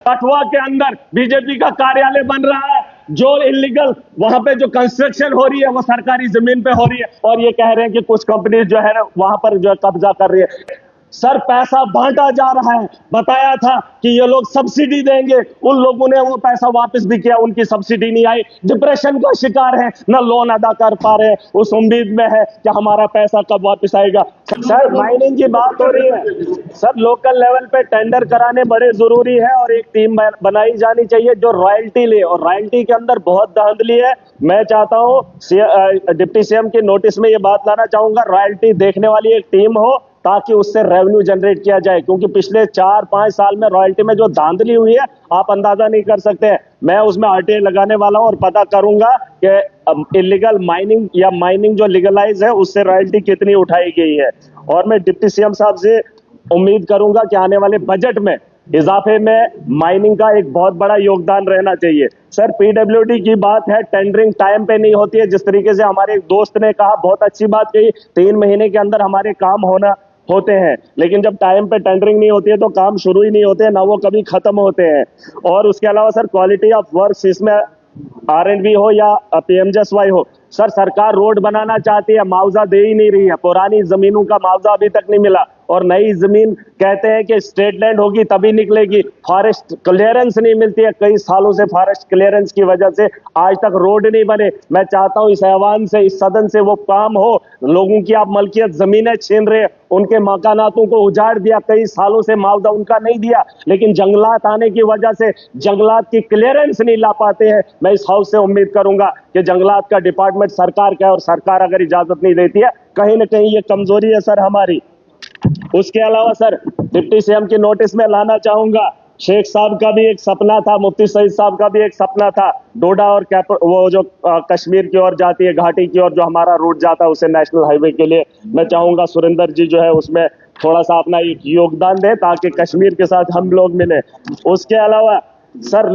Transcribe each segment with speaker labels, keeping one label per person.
Speaker 1: कठुआ के अंदर बीजेपी का कार्यालय बन रहा है, जो इलीगल वहां पे जो कंस्ट्रक्शन हो रही है वो सरकारी जमीन पे हो रही है, और ये कह रहे हैं कि कुछ कंपनी जो है ना वहां पर जो है कब्जा कर रही है। सर पैसा बांटा जा रहा है, बताया था कि ये लोग सब्सिडी देंगे, उन लोगों ने वो पैसा वापस भी किया, उनकी सब्सिडी नहीं आई, डिप्रेशन का शिकार है, ना लोन अदा कर पा रहे हैं, उस उम्मीद में है कि हमारा पैसा कब वापस आएगा। सर माइनिंग की बात हो रही है, सर लोकल लेवल पे टेंडर कराने बड़े जरूरी है और एक टीम बनाई जानी चाहिए जो रॉयल्टी ले, और रॉयल्टी के अंदर बहुत धांधली है। मैं चाहता हूँ डिप्टी सीएम की नोटिस में ये बात लाना चाहूंगा, रॉयल्टी देखने वाली एक टीम हो ताकि उससे रेवेन्यू जनरेट किया जाए, क्योंकि पिछले 4-5 साल में रॉयल्टी में जो धांधली हुई है आप अंदाजा नहीं कर सकते हैं। मैं उसमें आरटीआई लगाने वाला हूं और पता करूंगा कि इलीगल माइनिंग या माइनिंग जो लीगलाइज है उससे रॉयल्टी कितनी उठाई गई है। और मैं डिप्टी सीएम साहब से उम्मीद करूंगा कि आने वाले बजट में इजाफे में माइनिंग का एक बहुत बड़ा योगदान रहना चाहिए। सर पीडब्ल्यूडी की बात है, टेंडरिंग टाइम पे नहीं होती है, जिस तरीके से हमारे एक दोस्त ने कहा, बहुत अच्छी बात कही, 3 महीने के अंदर हमारे काम होते हैं, लेकिन जब टाइम पे टेंडरिंग नहीं होती है तो काम शुरू ही नहीं होते हैं, ना वो कभी खत्म होते हैं। और उसके अलावा सर क्वालिटी ऑफ वर्क, इसमें आरएंडबी हो या पीएमजेएसवाई हो, सर सरकार रोड बनाना चाहती है, मुआवजा दे ही नहीं रही है, पुरानी जमीनों का मुआवजा अभी तक नहीं मिला, और नई जमीन कहते हैं कि स्टेट लैंड होगी तभी निकलेगी, फॉरेस्ट क्लियरेंस नहीं मिलती है, कई सालों से फॉरेस्ट क्लियरेंस की वजह से आज तक रोड नहीं बने। मैं चाहता हूं इस ऐवान से, इस सदन से वो काम हो, लोगों की आप मलकियत जमीनें छीन रहे, उनके मकानातों को उजाड़ दिया, कई सालों से मुआवजा उनका नहीं दिया, लेकिन जंगलात आने की वजह से जंगलात की क्लियरेंस नहीं ला पाते हैं। मैं इस हाउस से उम्मीद करूंगा कि जंगलात का डिपार्टमेंट सरकार का है, और सरकार अगर इजाजत नहीं देती है, कहीं ना कहीं ये कमजोरी है सर हमारी। उसके अलावा सर डिप्टी सीएम की नोटिस में लाना चाहूंगा, शेख साहब का भी एक सपना था, मुफ्ती सईद साहब का भी एक सपना था, डोडा और वो जो कश्मीर की ओर जाती है, घाटी की ओर जो हमारा रूट जाता है उसे नेशनल हाईवे के लिए, मैं चाहूंगा सुरेंद्र जी जो है उसमें थोड़ा सा अपना एक योगदान दे ताकि कश्मीर के साथ हम लोग मिले। उसके अलावा सर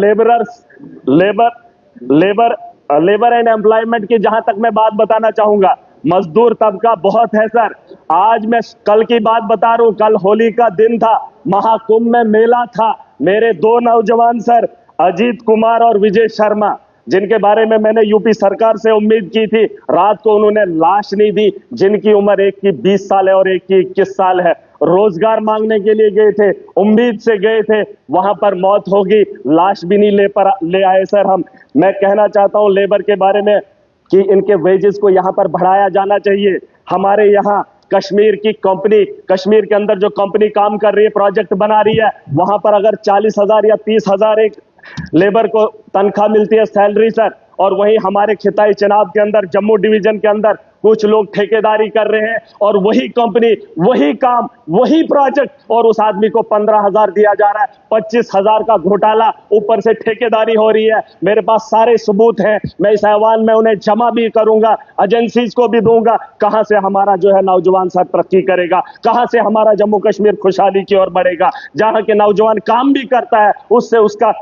Speaker 1: लेबर एंड एम्प्लॉयमेंट की जहां तक मैं बात बताना चाहूंगा, मजदूर तबका बहुत है सर। आज मैं कल की बात बता रहा हूं, कल होली का दिन था, महाकुंभ में मेला था, मेरे 2 नौजवान सर अजीत कुमार और विजय शर्मा, जिनके बारे में मैंने यूपी सरकार से उम्मीद की थी, रात को उन्होंने लाश नहीं दी, जिनकी उम्र एक की 20 साल है और एक की 21 साल है, रोजगार मांगने के लिए गए थे, उम्मीद से गए थे, वहां पर मौत होगी, लाश भी नहीं ले आए सर हम। मैं कहना चाहता हूं लेबर के बारे में कि इनके वेजेस को यहां पर बढ़ाया जाना चाहिए। हमारे यहाँ कश्मीर की कंपनी, कश्मीर के अंदर जो कंपनी काम कर रही है, प्रोजेक्ट बना रही है, वहां पर अगर 40,000 या 30,000 एक लेबर को तनख्वाह मिलती है, सैलरी सर, और वहीं हमारे खिताई चनाब के अंदर, जम्मू डिवीजन के अंदर कुछ लोग ठेकेदारी कर रहे हैं, और वही कंपनी, वही काम, वही प्रोजेक्ट, और उस आदमी को 15,000 दिया जा रहा है, 25,000 का घोटाला, ऊपर से ठेकेदारी हो रही है। मेरे पास सारे सबूत हैं, मैं इस ऐवान में उन्हें जमा भी करूंगा, एजेंसीज को भी दूंगा। कहां से हमारा जो है नौजवान सर तरक्की करेगा, कहां से हमारा जम्मू कश्मीर खुशहाली की ओर बढ़ेगा। जहां के नौजवान काम भी करता है, उससे उसका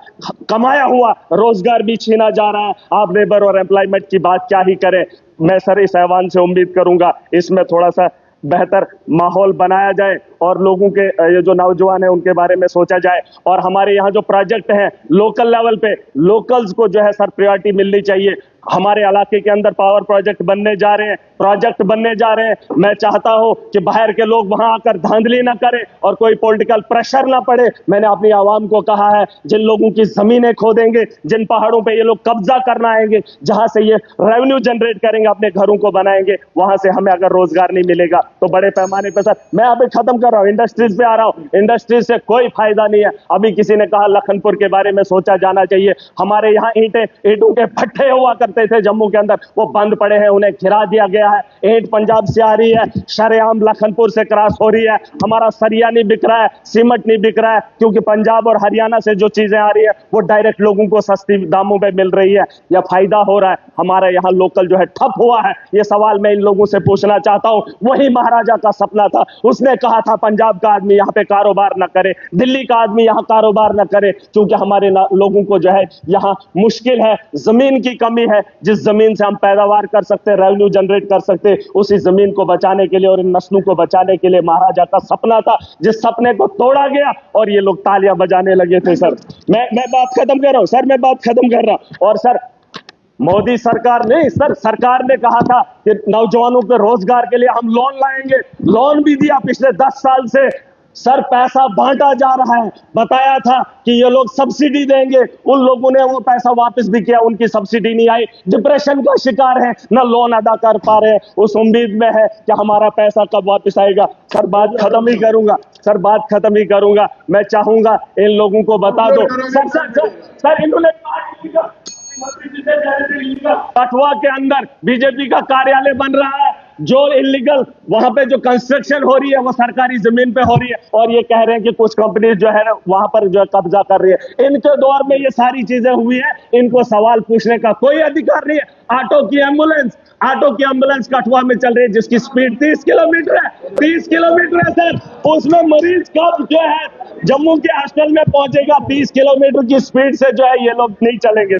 Speaker 1: कमाया हुआ रोजगार भी छीना जा रहा है। आप लेबर और एम्प्लॉयमेंट की बात क्या ही करें। मैं सर इस ऐवान से उम्मीद करूंगा इसमें थोड़ा सा बेहतर माहौल बनाया जाए, और लोगों के ये जो नौजवान है उनके बारे में सोचा जाए, और हमारे यहाँ जो प्रोजेक्ट है लोकल लेवल पे, लोकल्स को जो है सर प्रायोरिटी मिलनी चाहिए। हमारे इलाके के अंदर पावर प्रोजेक्ट बनने जा रहे हैं, मैं चाहता हूं कि बाहर के लोग वहां आकर धांधली ना करें और कोई पॉलिटिकल प्रेशर ना पड़े। मैंने अपनी आवाम को कहा है, जिन लोगों की जमीनें खोदेंगे, जिन पहाड़ों पे ये लोग कब्जा करना आएंगे, जहां से ये रेवेन्यू जनरेट करेंगे, अपने घरों को बनाएंगे, वहां से हमें अगर रोजगार नहीं मिलेगा तो बड़े पैमाने पर सर, मैं अभी खत्म कर रहा हूं, इंडस्ट्रीज पे आ रहा हूं, इंडस्ट्रीज से कोई फायदा नहीं है। अभी किसी ने कहा लखनपुर के बारे में सोचा जाना चाहिए। हमारे यहाँ ईंटों के भट्ठे हुआ करते थे जम्मू के अंदर, वो बंद पड़े हैं, उन्हें गिरा दिया गया है। ईंट पंजाब से आ रही है, शरेआम लखनपुर से क्रॉस हो रही है। हमारा सरिया नहीं बिक रहा है, सीमेंट नहीं बिक रहा है, क्योंकि पंजाब और हरियाणा से जो चीजें आ रही है वो डायरेक्ट लोगों को सस्ती दामों पे मिल रही है, या फायदा हो रहा है। हमारे यहाँ लोकल जो है ठप हुआ है। ये सवाल मैं इन लोगों से पूछना चाहता हूं। वही महाराजा का सपना था, उसने कहा था पंजाब का आदमी यहाँ पे कारोबार न करे, दिल्ली का आदमी यहाँ कारोबार न करे, क्योंकि हमारे लोगों को जो है यहाँ मुश्किल है, जमीन की कमी है, जिस जमीन से हम पैदावार कर सकते हैं, रेवेन्यू जनरेट कर सकते हैं, उसी जमीन को बचाने के लिए और इन नस्लों को बचाने के लिए महाराजा का सपना था, जिस सपने को तोड़ा गया और ये लोग तालियां बजाने लगे थे। सर मैं बात खत्म कर रहा हूं सर, मैं बात खत्म कर रहा हूं। और सर मोदी सरकार ने, सर सरकार ने कहा था कि नौजवानों के रोजगार के लिए हम लोन लाएंगे, लोन भी दिया पिछले 10 साल से। सर पैसा बांटा जा रहा है, बताया था कि ये लोग सब्सिडी देंगे, उन लोगों ने वो पैसा वापस भी किया, उनकी सब्सिडी नहीं आई, डिप्रेशन का शिकार है, ना लोन अदा कर पा रहे हैं, उस उम्मीद में है कि हमारा पैसा कब वापस आएगा। सर बात खत्म ही करूंगा, सर बात खत्म ही करूंगा। मैं चाहूंगा इन लोगों को बता दो सर इन्होंने कठुआ के अंदर बीजेपी का कार्यालय बन रहा है, जो इलीगल वहां पे जो कंस्ट्रक्शन हो रही है वो सरकारी जमीन पे हो रही है, और ये कह रहे हैं कि कुछ कंपनी जो है ना वहां पर जो है कब्जा कर रही है। इनके दौर में ये सारी चीजें हुई है, इनको सवाल पूछने का कोई अधिकार नहीं है। ऑटो की एम्बुलेंस कठुआ में चल रही है, जिसकी स्पीड 30 किलोमीटर है, 30 किलोमीटर है सर, उसमें मरीज कब जो है जम्मू के हॉस्टल में पहुंचेगा? 30 किलोमीटर की स्पीड से जो है ये लोग नहीं चलेंगे।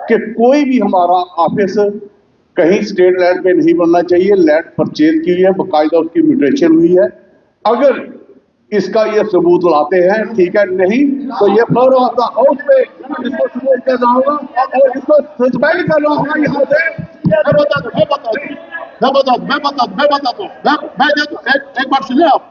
Speaker 2: कि कोई भी हमारा ऑफिस कहीं स्टेट लैंड पे नहीं बनना चाहिए। लैंड परचेज की है, बाकायदा उसकी म्यूटेशन हुई है। अगर इसका ये सबूत लाते हैं ठीक है, नहीं तो ये फ्लोर ऑफ द हाउस पे इसको सबूत करना होगा और इसको सस्पेंड करना होगा यहाँ से। मैं बता दूं, एक बार सुनिए आप।